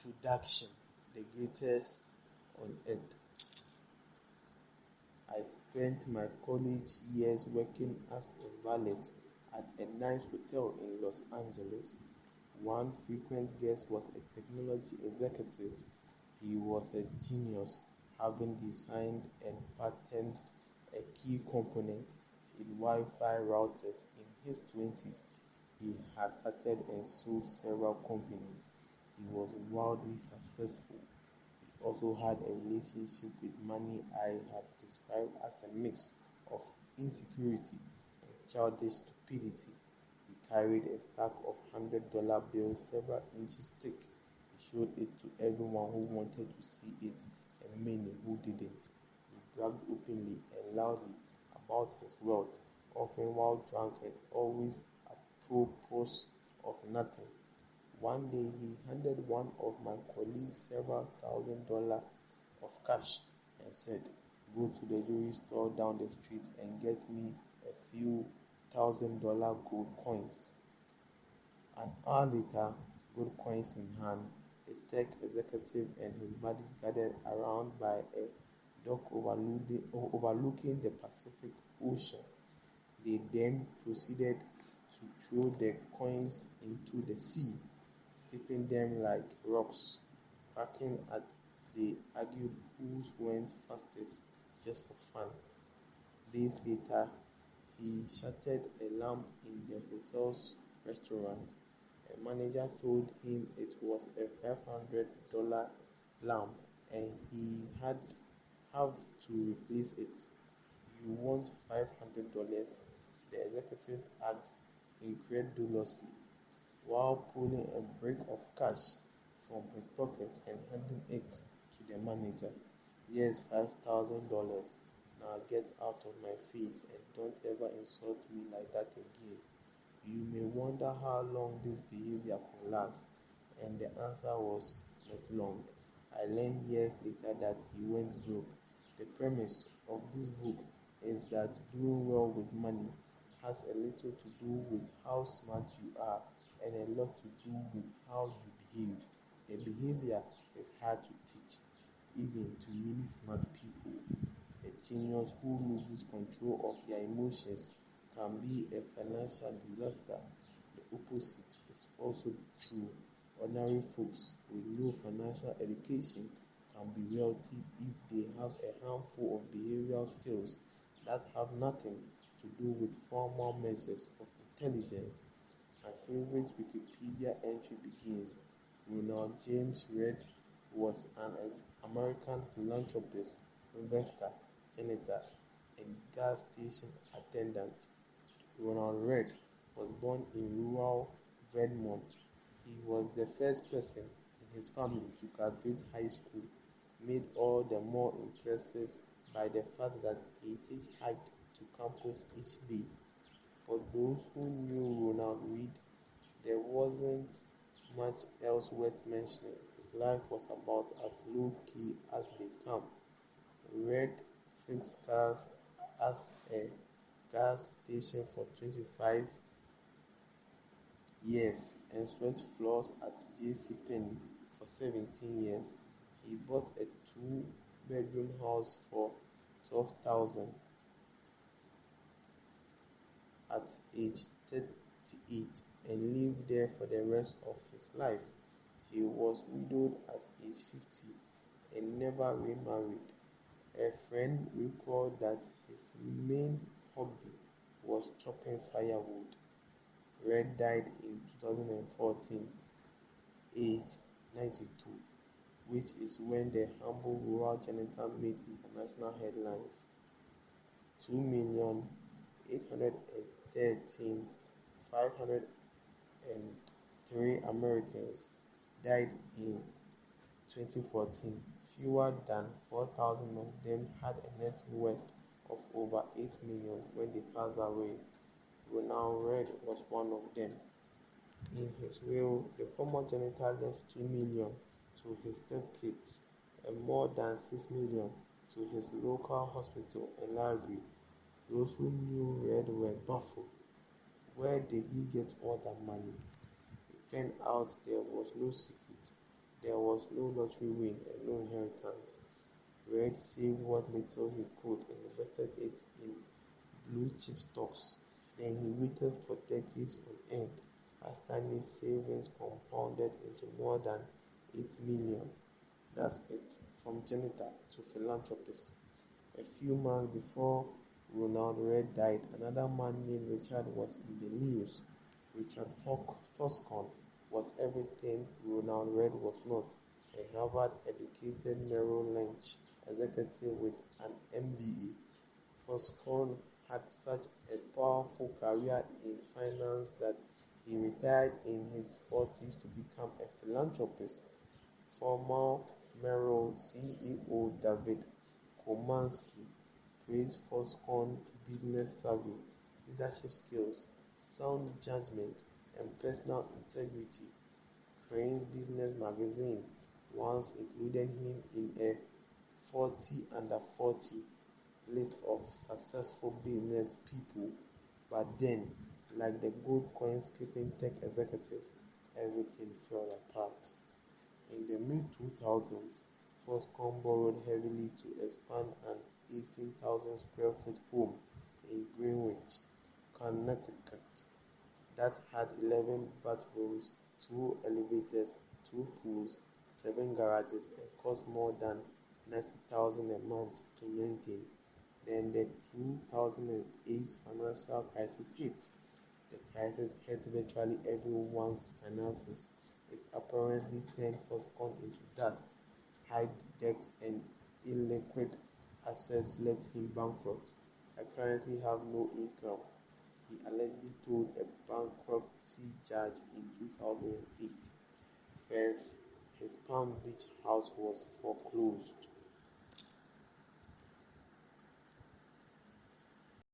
Introduction: The greatest on earth. I spent my college years working as a valet at a nice hotel in Los Angeles. One frequent guest was a technology executive. He was a genius, having designed and patented a key component in Wi-Fi routers in his 20s. He had started and sold several companies. He was wildly successful. He also had a relationship with money I had described as a mix of insecurity and childish stupidity. He carried a stack of $100 bills several inches thick. He showed it to everyone who wanted to see it and many who didn't. He bragged openly and loudly about his wealth, often while drunk and always apropos of nothing. One day he handed one of my colleagues several $1,000s of cash and said, "Go to the jewelry store down the street and get me a few $1,000 gold coins." An hour later, gold coins in hand, the tech executive and his buddies gathered around by a dock overlooking the Pacific Ocean. They then proceeded to throw the coins into the sea, skipping them like rocks. Cracking at they argued whose went fastest just for fun. Days later, he shattered a lamp in the hotel's restaurant. A manager told him it was a $500 lamp and he had have to replace it. "You want $500? The executive asked incredulously, while pulling a brick of cash from his pocket and handing it to the manager. "Yes, $5,000. Now get out of my face and don't ever insult me like that again." You may wonder how long this behavior could last, and the answer was not long. I learned years later that he went broke. The premise of this book is that doing well with money has a little to do with how smart you are and a lot to do with how you behave. The behavior is hard to teach, even to really smart people. A genius who loses control of their emotions can be a financial disaster. The opposite is also true. Ordinary folks with no financial education can be wealthy if they have a handful of behavioral skills that have nothing to do with formal measures of intelligence. My favorite Wikipedia entry begins, "Ronald James Reed was an American philanthropist, investor, janitor, and gas station attendant." Ronald Reed was born in rural Vermont. He was the first person in his family to graduate high school, made all the more impressive by the fact that he hitchhiked to campus each day. For those who knew Ronald Reed, there wasn't much else worth mentioning. His life was about as low-key as they come. Reed fixed cars as a gas station for 25 years and swept floors at JCPenney for 17 years. He bought a 2-bedroom house for $12,000 at age 38 and lived there for the rest of his life. He was widowed at age 50 and never remarried. A friend recalled that his main hobby was chopping firewood. Reed died in 2014, aged 92, which is when the humble rural janitor made international headlines. 2,813,503 Americans died in 2014. Fewer than 4,000 of them had a net worth of over $8 million when they passed away. Ronald Reed was one of them. In his will, the former janitor left $2 million to his stepkids and more than $6 million to his local hospital and library. Those who knew Reed were baffled. Where did he get all that money? It turned out there was no secret. The There was no lottery win and no inheritance. Red saved what little he could and invested it in blue chip stocks. Then he waited for decades on end as tiny savings compounded into more than 8 million. That's it, from janitor to philanthropist. A few months before Ronald Red died, another man named Richard was in the news. Richard Foscon was everything Ronald Red was not, a Harvard-educated Merrill Lynch executive with an MBA. Foscon had such a powerful career in finance that he retired in his 40s to become a philanthropist. Former Merrill CEO David Komansky praised Foscon's business savvy, leadership skills, sound judgment, and personal integrity. Crain's Business magazine once included him in a 40 under 40 list of successful business people, but then, like the gold coin skipping tech executive, everything fell apart. In the mid-2000s, Foscon borrowed heavily to expand an 18,000 square foot home in Greenwich, Connecticut that had 11 bathrooms, 2 elevators, 2 pools, 7 garages, and cost more than $90,000 a month to maintain. Then the 2008 financial crisis hit. The crisis hit virtually everyone's finances. It apparently turned Foscon into dust. High debts and illiquid assets left him bankrupt. "I currently have no income," he allegedly told a bankruptcy judge in 2008. First, his Palm Beach house was foreclosed.